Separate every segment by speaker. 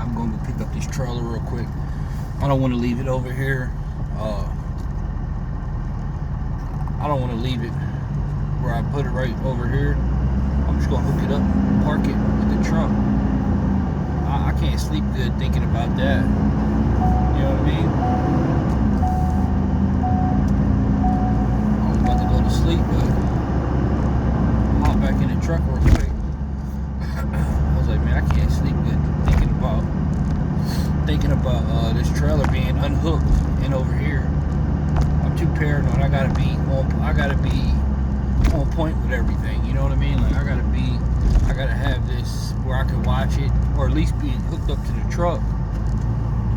Speaker 1: I'm going to pick up this trailer real quick. I don't want to leave it over here. I don't want to leave it where I put it right over here. I'm just going to hook it up, park it with the truck. I can't sleep good thinking about that. You know what I mean? I was about to go to sleep, but I'll hop back in the truck real quick. I was like, man, I can't sleep good thinking about this trailer being unhooked and over here. I'm too paranoid. I gotta be on point with everything. You know what I mean? Like I gotta have this where I can watch it, or at least be hooked up to the truck.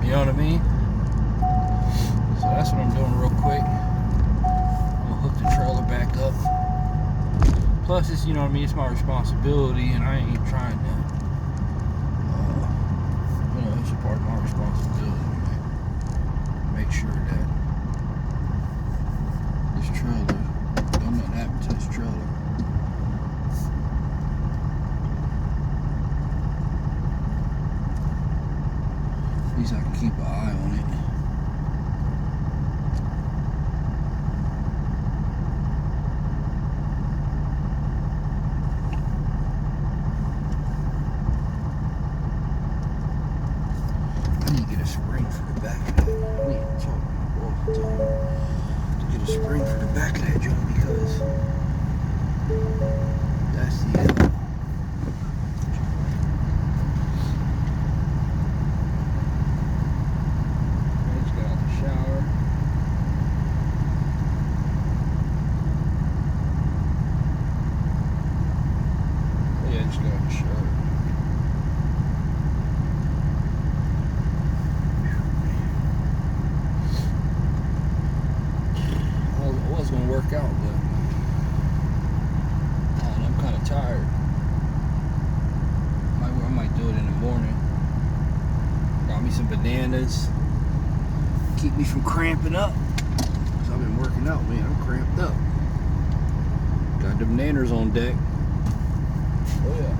Speaker 1: You know what I mean? So that's what I'm doing real quick. I'm gonna hook the trailer back up. Plus, it's, you know what I mean, it's my responsibility, and I ain't trying to, you know, it's a part of my responsibility, man. Make sure that this trailer, don't nothing happen to this trailer. At least I can keep an eye on it. I need to get a spring for the back of that. We ain't talking all the time. To get a spring for the back of that joint, because that's the gonna work out, but I'm kind of tired. I might do it in the morning. Got me some bananas, keep me from cramping up, because I've been working out, man. I'm cramped up. Got the bananas on deck. Oh yeah.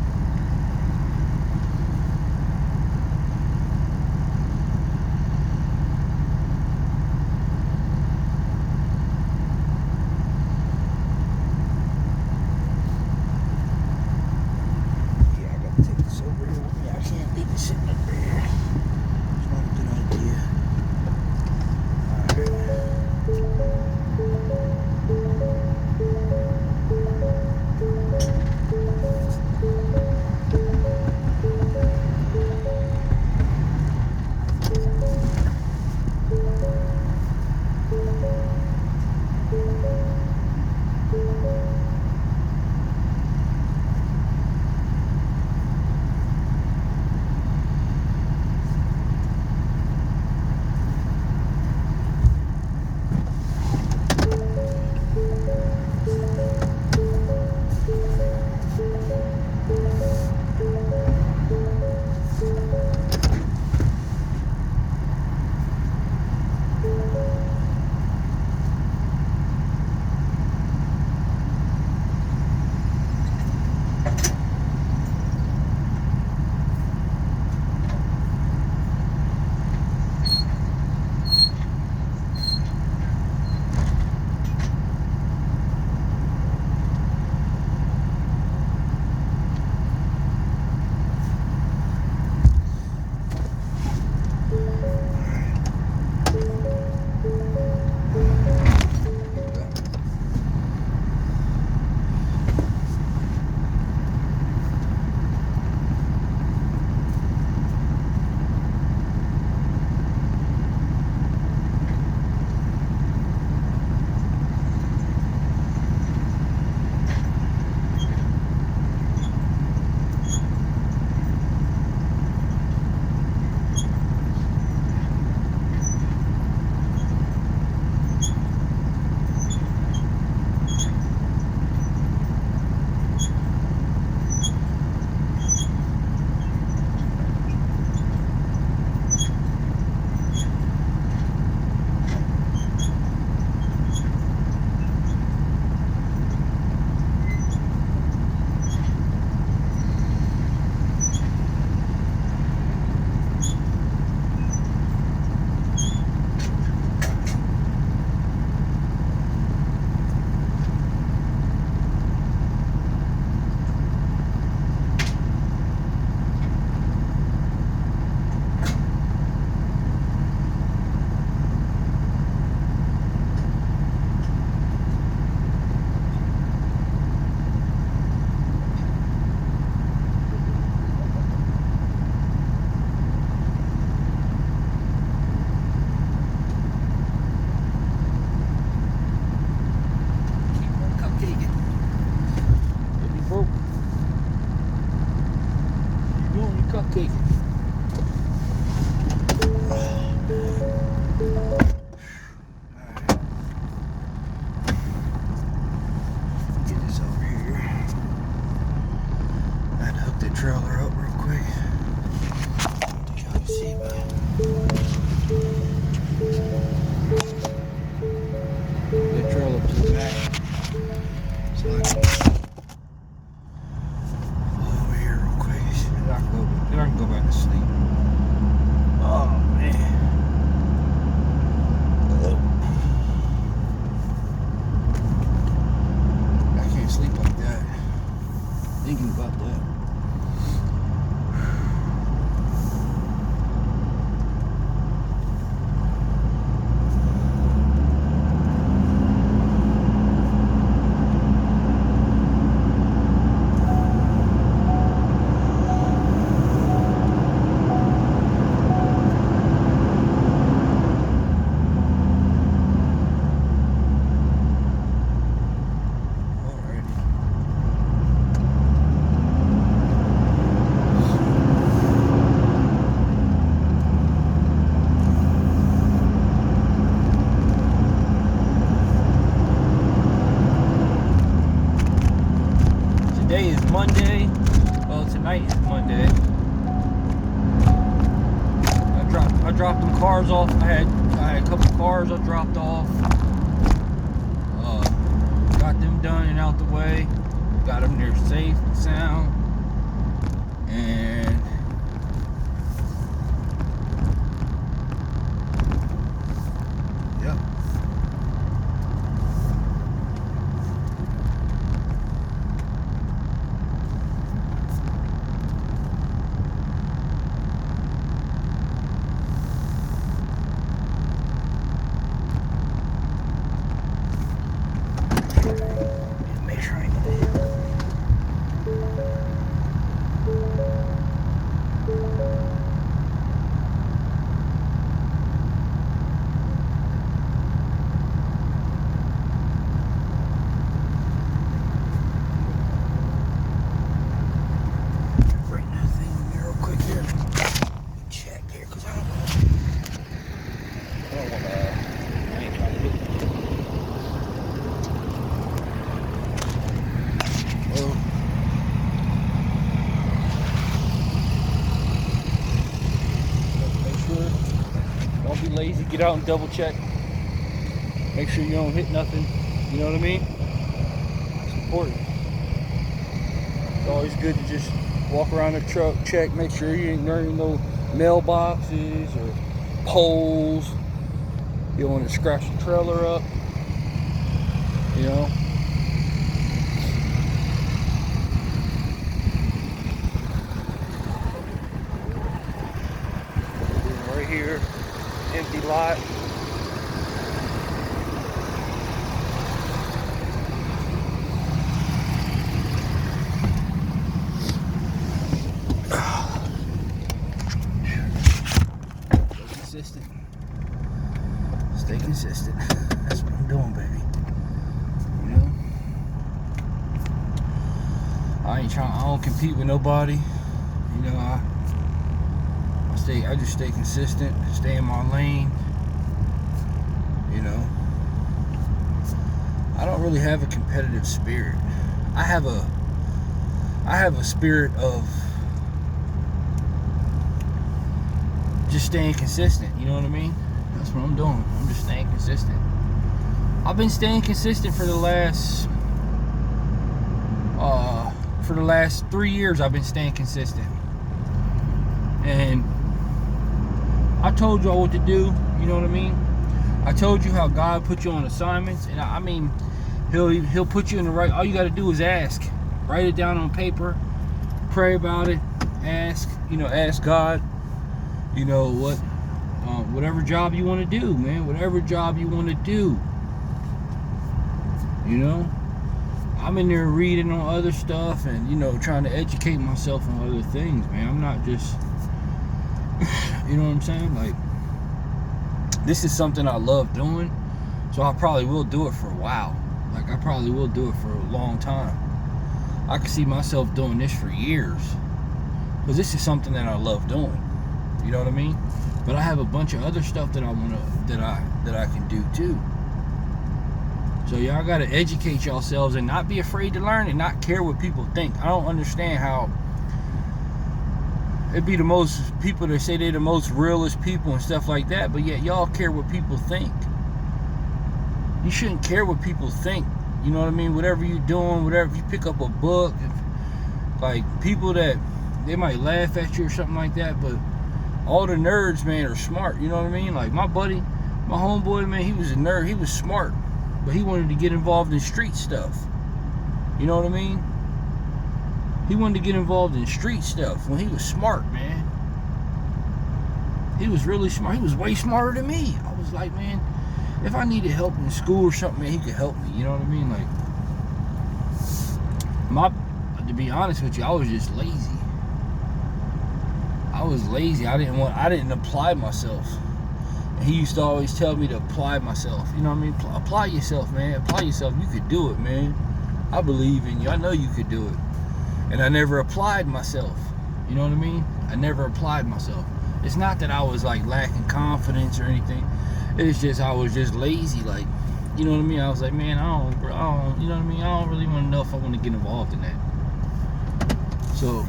Speaker 1: cooking. Get this over here. I had to hook the trailer up real quick. I don't think y'all can see, but the trailer up to the back. So I can pull over here real quick. Then I can go back to sleep. Oh man. I can't sleep like that. Thinking about that. Today is Monday. Well, tonight is Monday. I dropped them cars off. I had a couple cars I dropped off. Got them done and out the way. Got them there safe and sound. And yep. Make sure I get it. Bring that thing in here real quick here. Check here, because I don't want to. I ain't trying to do it. Don't be lazy, get out and double check. Make sure you don't hit nothing. You know what I mean? It's important. It's always good to just walk around the truck, check, make sure you ain't near no mailboxes or poles. You don't want to scratch the trailer up. You know? Right here, empty lot. Stay consistent. Stay consistent. That's what I'm doing, baby. You know? I don't compete with nobody. You know, I just stay consistent, stay in my lane. You know, I don't really have a competitive spirit. I have a spirit of just staying consistent. You know what I mean? That's what I'm doing. I'm just staying consistent. I've been staying consistent for the last 3 years. I've been staying consistent, and I told y'all what to do. You know what I mean? I told you how God put you on assignments, and I mean, he'll put you in the right. All you got to do is ask. Write it down on paper. Pray about it. Ask. You know, ask God. You know what? Whatever job you want to do, man. Whatever job you want to do. You know, I'm in there reading on other stuff and, you know, trying to educate myself on other things, man. I'm not just, you know what I'm saying? Like, this is something I love doing, so I probably will do it for a while. Like, I probably will do it for a long time. I can see myself doing this for years. because this is something that I love doing. You know what I mean? But I have a bunch of other stuff that I can do too. So y'all gotta educate yourselves and not be afraid to learn and not care what people think. I don't understand how it'd be the most people that say they're the most realest people and stuff like that, but yet y'all care what people think. You shouldn't care what people think. You know what I mean? Whatever you're doing, whatever, if you pick up a book, like people that they might laugh at you or something like that, but all the nerds, man, are smart. You know what I mean? Like my buddy, my homeboy, man, he was a nerd. He was smart, but he wanted to get involved in street stuff. You know what I mean? He wanted to get involved in street stuff when he was smart, man. He was really smart. He was way smarter than me. I was like, man, if I needed help in school or something, man, he could help me. You know what I mean? Like, to be honest with you, I was just lazy. I was lazy. I didn't apply myself. And he used to always tell me to apply myself. You know what I mean? Apply yourself, man. Apply yourself. You could do it, man. I believe in you. I know you could do it. And I never applied myself. You know what I mean? I never applied myself. It's not that I was like lacking confidence or anything. It's just I was just lazy. Like, you know what I mean? I was like, man, I don't, you know what I mean? I don't really want to know if I want to get involved in that. So,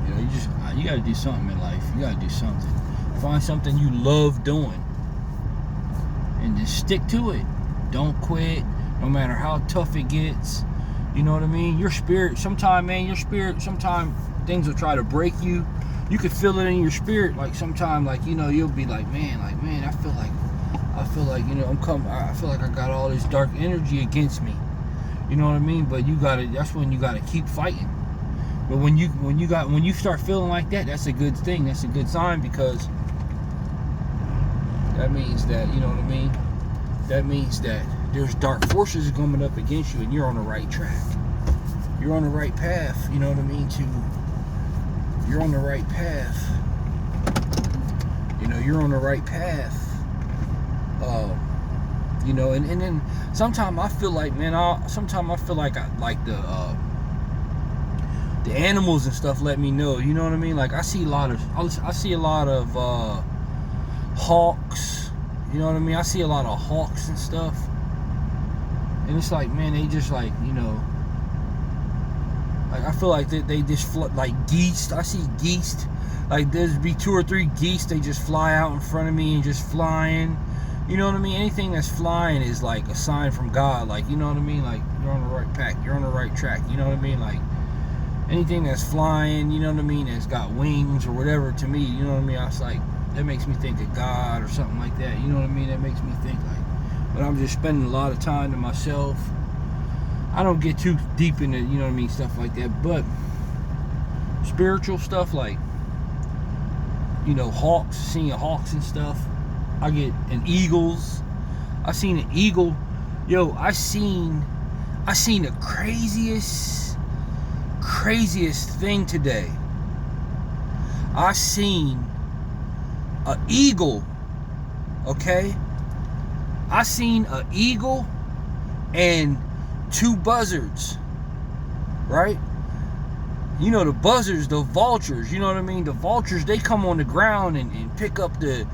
Speaker 1: you know, you got to do something in life. You got to do something. Find something you love doing. And just stick to it. Don't quit, no matter how tough it gets. You know what I mean? Your spirit, sometimes things will try to break you. You can feel it in your spirit. Like sometimes, like, you know, you'll be like, man, I feel like, you know, I feel like I got all this dark energy against me. You know what I mean? But that's when you gotta keep fighting. But when you start feeling like that, that's a good thing. That's a good sign, because that means that, you know what I mean? That means that there's dark forces coming up against you and you're on the right track. You're on the right path, you know what I mean? You're on the right path. You know, you're on the right path. You know, and then sometimes I feel like, man, the animals and stuff let me know, you know what I mean? Like I see a lot of hawks, you know what I mean? I see a lot of hawks and stuff, and it's like, man, they just like, you know, like I feel like they just like geese. I see geese, like there's be 2 or 3 geese, they just fly out in front of me and just flying, you know what I mean? Anything that's flying is like a sign from God, like, you know what I mean? Like you're on the right path, you're on the right track, you know what I mean? Like anything that's flying, you know what I mean, that's got wings or whatever, to me, you know what I mean? I was like, that makes me think of God or something like that. You know what I mean? That makes me think like, but I'm just spending a lot of time to myself. I don't get too deep into, you know what I mean, stuff like that. But spiritual stuff, like, you know, hawks, seeing hawks and stuff. And eagles. I seen an eagle. Yo, I seen the craziest thing today. I seen an eagle, okay? I seen an eagle and 2 buzzards, right? You know, the buzzards, the vultures, you know what I mean? The vultures, they come on the ground and pick up the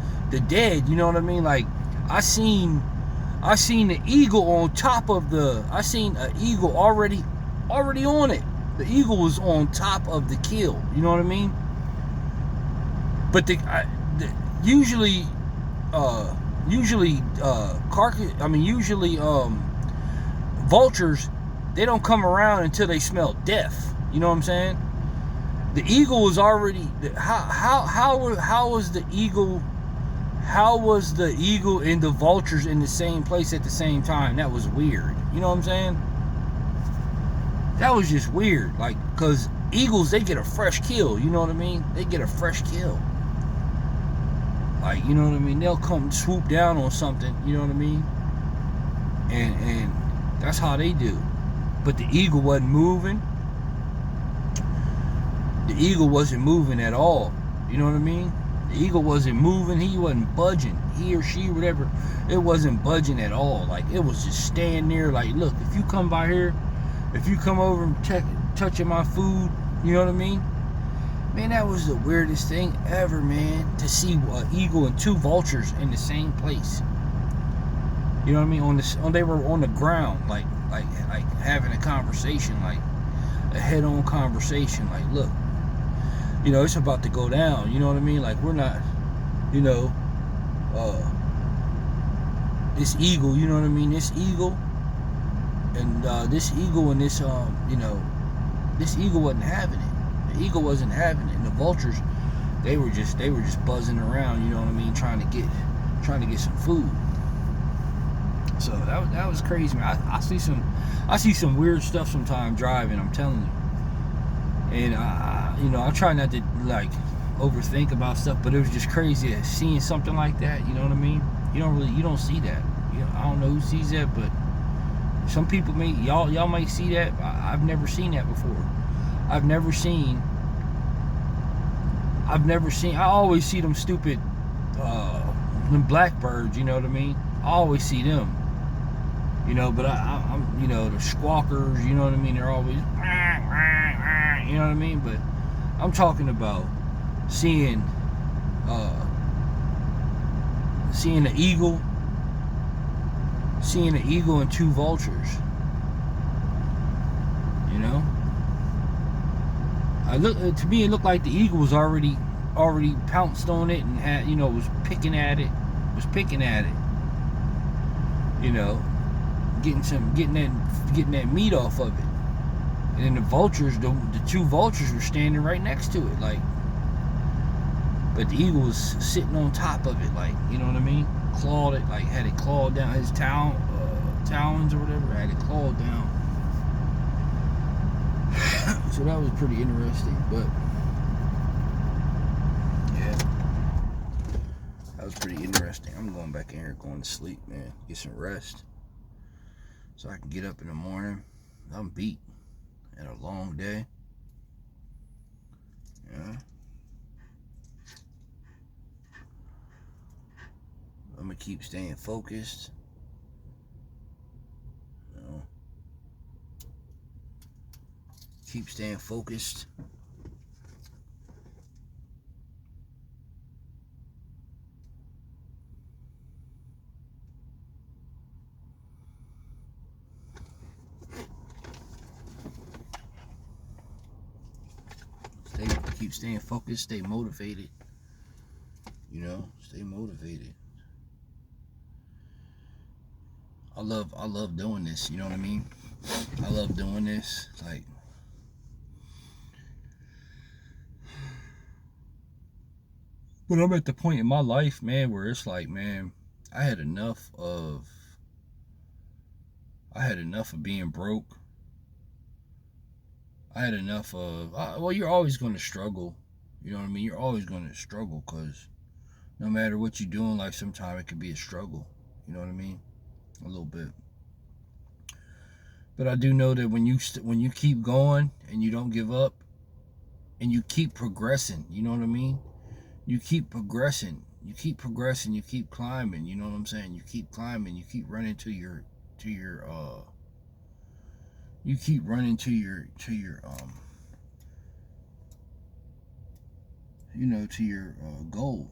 Speaker 1: dead, you know what I mean? Like, I seen the eagle on top of I seen an eagle already on it. The eagle was on top of the kill, you know what I mean? But usually vultures, they don't come around until they smell death. You know what I'm saying? The eagle was already, how was the eagle and the vultures in the same place at the same time? That was weird. You know what I'm saying? That was just weird. Like, cause eagles, they get a fresh kill. You know what I mean? They get a fresh kill. Like, you know what I mean? They'll come swoop down on something, you know what I mean? And that's how they do. But the eagle wasn't moving. The eagle wasn't moving at all. You know what I mean? The eagle wasn't moving. He wasn't budging. He or she, whatever, it wasn't budging at all. Like, it was just staying there. Like, look, if you come by here, if you come over and touching my food, you know what I mean? Man, that was the weirdest thing ever, man. To see an eagle and two vultures in the same place. You know what I mean? They were on the ground, like having a conversation, like a head-on conversation. Like, look, you know, it's about to go down. You know what I mean? Like, we're not, you know, this eagle. You know what I mean? This eagle and this eagle and this, you know, this eagle wasn't having it. The eagle wasn't having it. And the vultures, they were just buzzing around. You know what I mean? Trying to get some food. So that was crazy, man. I see some weird stuff sometimes driving. I'm telling you, and you know, I try not to like overthink about stuff, but it was just crazy seeing something like that. You know what I mean? You don't see that. You know, I don't know who sees that, but some people may, y'all might see that. I've never seen that before. I've never seen. I always see them stupid, them blackbirds. You know what I mean? I always see them. You know, but I'm, you know, the squawkers, you know what I mean? They're always, you know what I mean? But I'm talking about seeing the eagle and two vultures. You know, to me, it looked like the eagle was already pounced on it and had, you know, was picking at it. You know, getting that meat off of it. And then the vultures, the two vultures were standing right next to it, like, but the eagle was sitting on top of it, like, you know what I mean? Clawed it, like, had it clawed down, his talons or whatever, had it clawed down. So that was pretty interesting, but yeah, that was pretty interesting. I'm going back in here, going to sleep, man, get some rest, so I can get up in the morning. I'm beat. Had a long day. Yeah. I'm gonna keep staying focused. You know, keep staying focused. Keep staying focused, stay motivated. You know, stay motivated. I love doing this, you know what I mean? I love doing this. Like, but I'm at the point in my life, man, where it's like, man, I had enough of being broke. I had enough of, well, you're always going to struggle. You know what I mean? You're always going to struggle, because no matter what you're doing, like, sometimes it can be a struggle. You know what I mean? A little bit. But I do know that when you keep going and you don't give up and you keep progressing, you know what I mean? You keep progressing. You keep progressing. You keep climbing. You know what I'm saying? You keep climbing. You keep running to your you keep running to your you know, to your goal.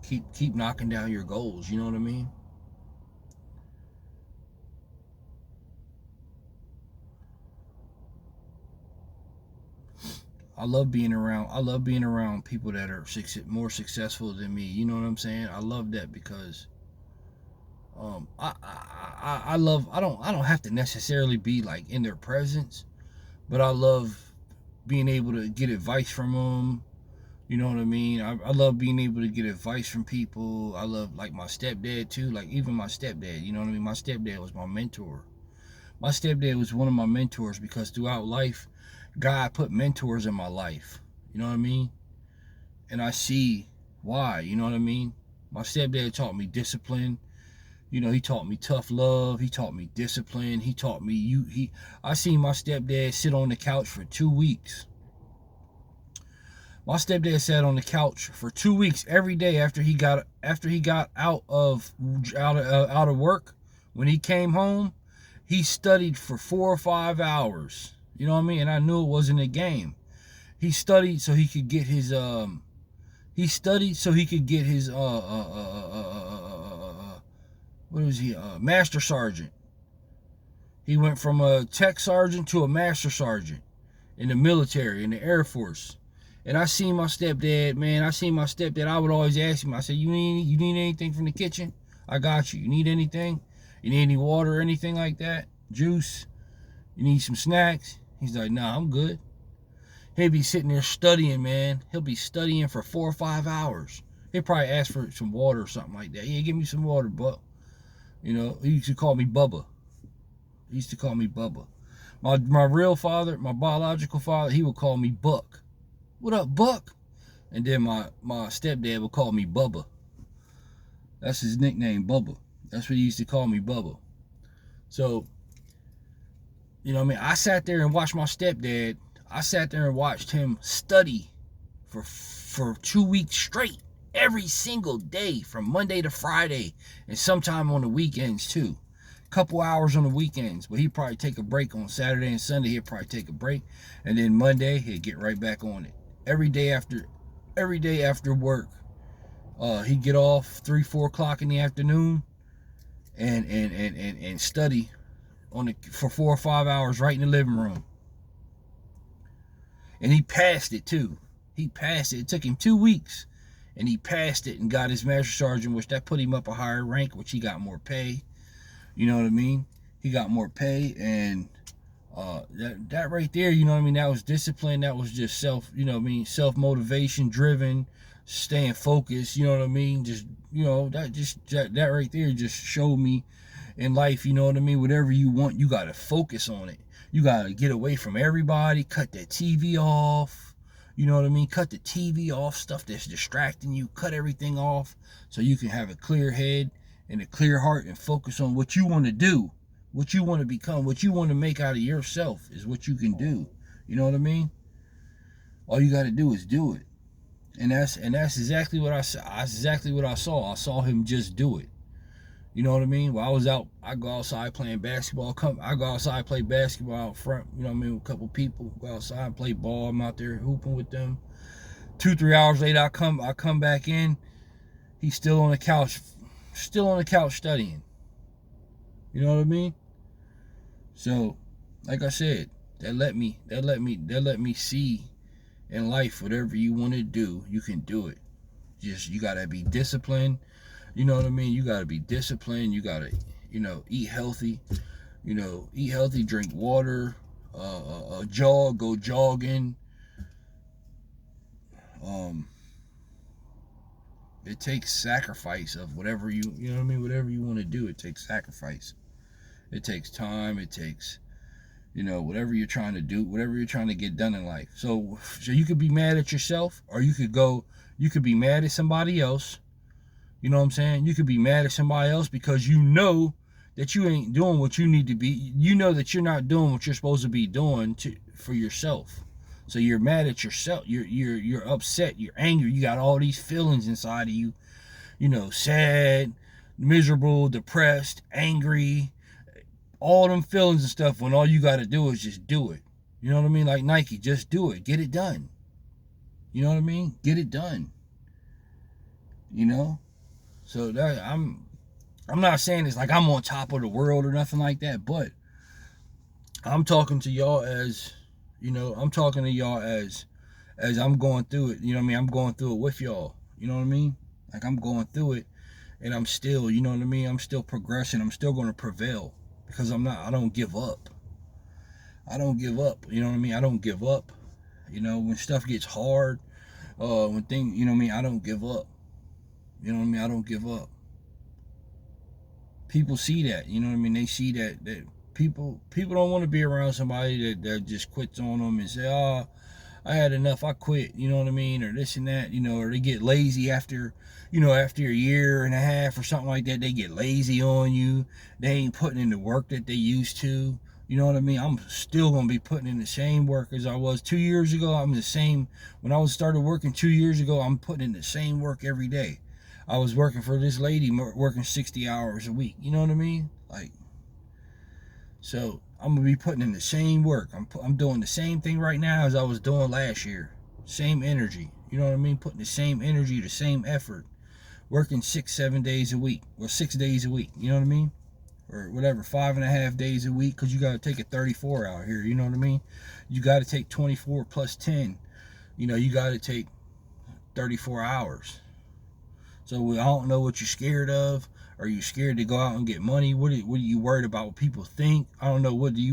Speaker 1: Keep knocking down your goals, you know what I mean? I love being around people that are more successful than me, you know what I'm saying? I love that, because I don't have to necessarily be like in their presence, but I love being able to get advice from them. You know what I mean? I love being able to get advice from people. I love, like, my stepdad too. Like, even my stepdad, you know what I mean? My stepdad was my mentor. My stepdad was one of my mentors, because throughout life, God put mentors in my life. You know what I mean? And I see why, you know what I mean? My stepdad taught me discipline. You know, he taught me tough love. He taught me discipline. He taught me, I seen my stepdad sit on the couch for 2 weeks. My stepdad sat on the couch for 2 weeks every day after he got out of work. When he came home, he studied for 4 or 5 hours. You know what I mean? And I knew it wasn't a game. He studied so he could get his master sergeant. He went from a tech sergeant to a master sergeant in the military, in the Air Force. And I seen my stepdad, man. I would always ask him, I said, you need anything from the kitchen? I got you. You need anything? You need any water or anything like that? Juice? You need some snacks? He's like, nah, I'm good. He'll be sitting there studying, man. He'll be studying for 4 or 5 hours. He'll probably ask for some water or something like that. Yeah, give me some water, Buck. You know, he used to call me Bubba. My real father, my biological father, he would call me Buck. What up, Buck? And then my stepdad would call me Bubba. That's his nickname, Bubba. That's what he used to call me, Bubba. So, you know what I mean? I sat there and watched my stepdad. I sat there and watched him study for 2 weeks straight, every single day, from Monday to Friday, and sometime on the weekends too. Couple hours on the weekends, but he'd probably take a break on Saturday and Sunday. He'd probably take a break, and then Monday he'd get right back on it. Every day after work, he'd get off 3-4 o'clock in the afternoon, and study for 4 or 5 hours right in the living room. And he passed it too. He passed it. It took him 2 weeks, and he passed it and got his master sergeant, which that put him up a higher rank, which he got more pay. You know what I mean? He got more pay, and that right there, you know what I mean? That was discipline. That was just self-motivation driven, staying focused. You know what I mean? Just, you know, that right there just showed me in life. You know what I mean? Whatever you want, you gotta focus on it. You gotta get away from everybody. Cut that TV off. You know what I mean? Cut the TV off. Stuff that's distracting you. Cut everything off so you can have a clear head and a clear heart and focus on what you want to do, what you want to become, what you want to make out of yourself is what you can do. You know what I mean? All you got to do is do it. And that's exactly what I saw. I saw him just do it. You know what I mean? While I was out, I go outside playing basketball. I go outside, play basketball out front, you know what I mean, with a couple people. Go outside and play ball. I'm out there hooping with them. 2-3 hours later, I come back in. He's still on the couch studying. You know what I mean? So, like I said, that let me see in life, whatever you want to do, you can do it. Just, you gotta be disciplined. You know what I mean? You gotta be disciplined. You gotta, eat healthy. Drink water. Go jogging. It takes sacrifice of whatever you know what I mean? Whatever you want to do, it takes sacrifice. It takes time. It takes, whatever you're trying to do, whatever you're trying to get done in life. So you could be mad at yourself, or you could be mad at somebody else. You know what I'm saying? You could be mad at somebody else because you know that you ain't doing what you need to be. You know that you're not doing what you're supposed to be doing for yourself. So you're mad at yourself. You're upset. You're angry. You got all these feelings inside of you. Sad, miserable, depressed, angry, all them feelings and stuff. When all you got to do is just do it. You know what I mean? Like Nike, just do it. Get it done. You know what I mean? Get it done. So that I'm not saying it's like I'm on top of the world or nothing like that, but I'm talking to y'all as, I'm talking to y'all as I'm going through it. You know what I mean? I'm going through it with y'all. You know what I mean? Like, I'm going through it, and I'm still, you know what I mean? I'm still progressing. I'm still going to prevail because I don't give up. I don't give up. You know what I mean? I don't give up. When stuff gets hard, when things, you know what I mean? I don't give up. You know what I mean? I don't give up. People see that. You know what I mean? They see that people don't want to be around somebody that just quits on them and say, oh, I had enough, I quit. You know what I mean? Or this and that, or they get lazy after a year and a half or something like that. They get lazy on you. They ain't putting in the work that they used to. You know what I mean? I'm still going to be putting in the same work as I was 2 years ago. I'm the same. When I started working 2 years ago, I'm putting in the same work every day. I was working for this lady, working 60 hours a week. You know what I mean? Like, so I'm going to be putting in the same work. I'm doing the same thing right now as I was doing last year. Same energy. You know what I mean? Putting the same energy, the same effort. Working 6-7 days a week, or 6 days a week. You know what I mean? Or whatever, 5.5 days a week, because you got to take a 34 out here. You know what I mean? You got to take 24 plus 10. You know, you got to take 34 hours. So I don't know what you're scared of. Are you scared to go out and get money? What are you worried about what people think? I don't know. What is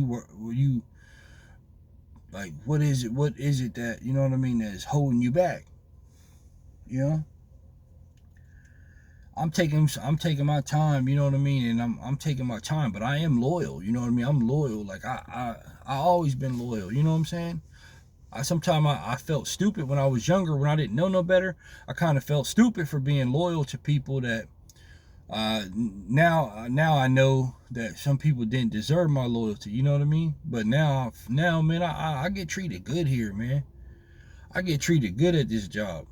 Speaker 1: it that, you know what I mean, that's holding you back? You know? I'm taking my time, you know what I mean, and I'm taking my time, but I am loyal, you know what I mean. I'm loyal, like I always been loyal, you know what I'm saying. Sometimes I felt stupid when I was younger, when I didn't know no better. I kind of felt stupid for being loyal to people that now I know that some people didn't deserve my loyalty, you know what I mean. But now man, I get treated good here, man. I get treated good at this job.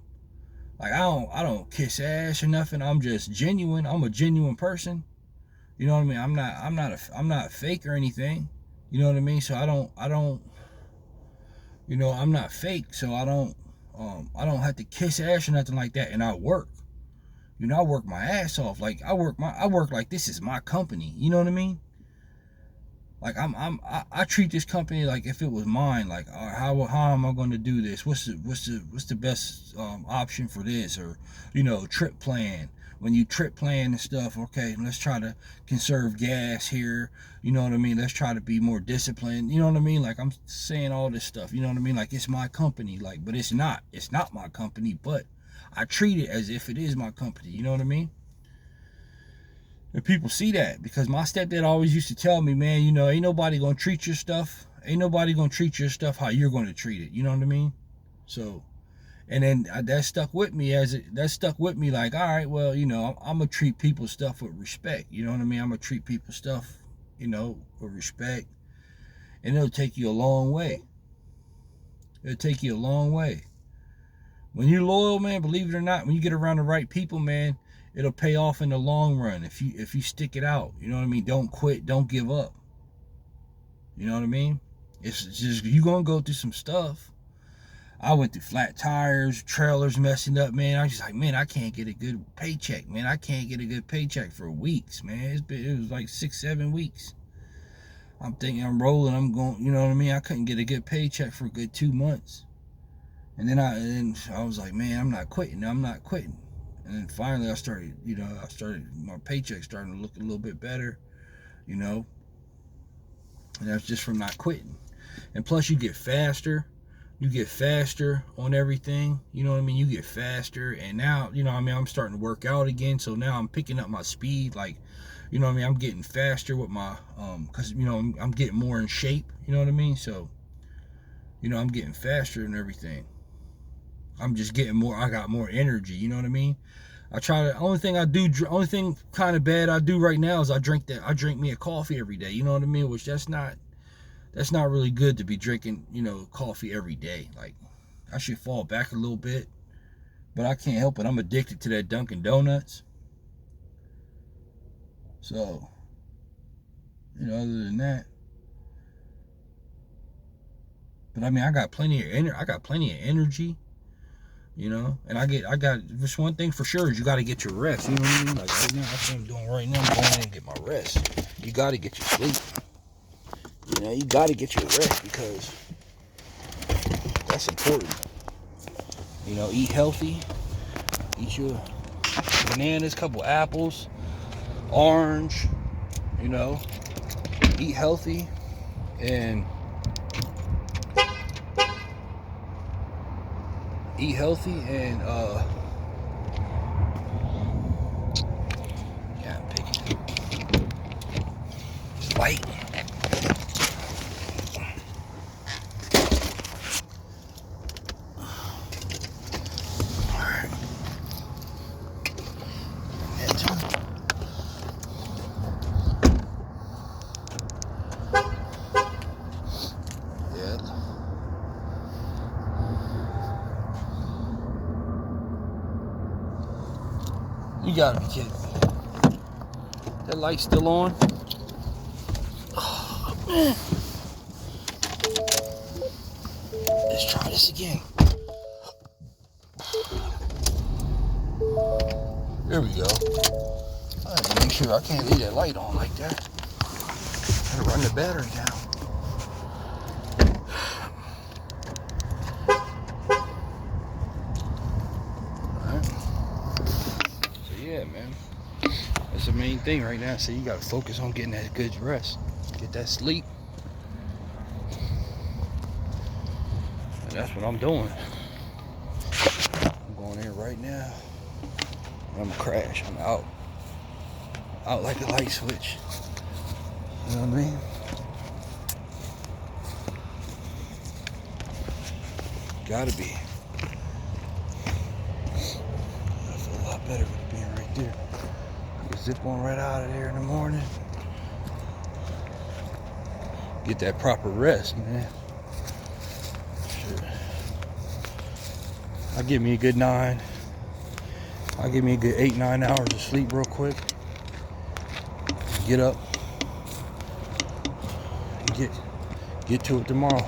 Speaker 1: Like I don't kiss ass or nothing. I'm just genuine. I'm a genuine person. You know what I mean? I'm not fake or anything. You know what I mean? So I don't you know, I'm not fake, so I don't have to kiss ass or nothing like that. And I work. You know, I work my ass off. Like I work like this is my company. You know what I mean? Like I treat this company like if it was mine. Like how am I going to do this? What's the best option for this? Or, you know, trip plan. When you trip plan and stuff, okay, let's try to conserve gas here. You know what I mean? Let's try to be more disciplined. You know what I mean? Like I'm saying all this stuff. You know what I mean? Like it's my company. Like, but it's not. It's not my company. But I treat it as if it is my company. You know what I mean? And people see that, because my stepdad always used to tell me, man, you know, ain't nobody gonna treat your stuff. Ain't nobody gonna treat your stuff how you're gonna treat it. You know what I mean? So, and then that stuck with me like, all right, well, you know, I'm gonna treat people's stuff with respect. You know what I mean? I'm gonna treat people's stuff, you know, with respect, and it'll take you a long way. It'll take you a long way. When you're loyal, man, believe it or not, when you get around the right people, man, it'll pay off in the long run if you stick it out. You know what I mean? Don't quit. Don't give up. You know what I mean? It's just, you're going to go through some stuff. I went through flat tires, trailers messing up, man. I was just like, man, I can't get a good paycheck, man. I can't get a good paycheck for weeks, man. It was like 6-7 weeks. I'm thinking I'm rolling. I'm going, you know what I mean? I couldn't get a good paycheck for a good 2 months. And then I was like, man, I'm not quitting. I'm not quitting. And then finally I started, my paycheck starting to look a little bit better, you know. And that's just from not quitting. And plus you get faster. You get faster on everything. You know what I mean? You get faster. And now, you know what I mean, I'm starting to work out again. So now I'm picking up my speed. Like, you know what I mean? I'm getting faster with my, because, you know, I'm getting more in shape. You know what I mean? So, you know, I'm getting faster and everything. I'm just getting more, I got more energy, you know what I mean? Only thing kind of bad I do right now is I drink me a coffee every day, you know what I mean? Which that's not really good to be drinking, you know, coffee every day. Like, I should fall back a little bit, but I can't help it. I'm addicted to that Dunkin' Donuts. So, you know, other than that, but I mean, I got plenty of energy. You know, and I got just one thing for sure is you got to get your rest. You know what I mean? Like right now, that's what I'm doing right now. I'm going in and get my rest. You got to get your sleep. You know, you got to get your rest because that's important. You know, eat healthy. Eat your bananas, couple apples, orange. You know, eat healthy and yeah, I'm picking. It's light. Alright. gotta be kidding me. That light's still on? Oh, man. Let's try this again. There we go. I have to make sure I can't leave that light on like that. Gotta run the battery down. Alright. So yeah, man. That's the main thing right now. So you gotta focus on getting that good rest. Get that sleep. And that's what I'm doing. I'm going in right now. I'm gonna crash. I'm out. Out like a light switch. You know what I mean? Gotta be. I feel a lot better with it being right there. I can zip on right out of there in the morning. Get that proper rest, man. Shit. I'll give me a good 9. I'll give me a good 8-9 hours of sleep real quick. Get up. And get to it tomorrow.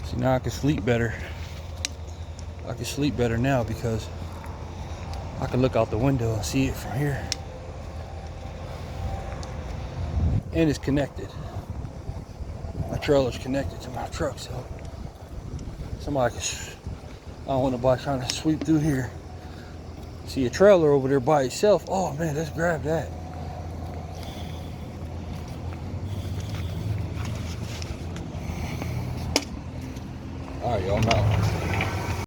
Speaker 1: See, now I can sleep better. I can sleep better now because I can look out the window and see it from here. And it's connected. My trailer's connected to my truck, so somebody can, I don't want nobody trying to sweep through here. See a trailer over there by itself. Oh man, let's grab that. All right, y'all, I'm out.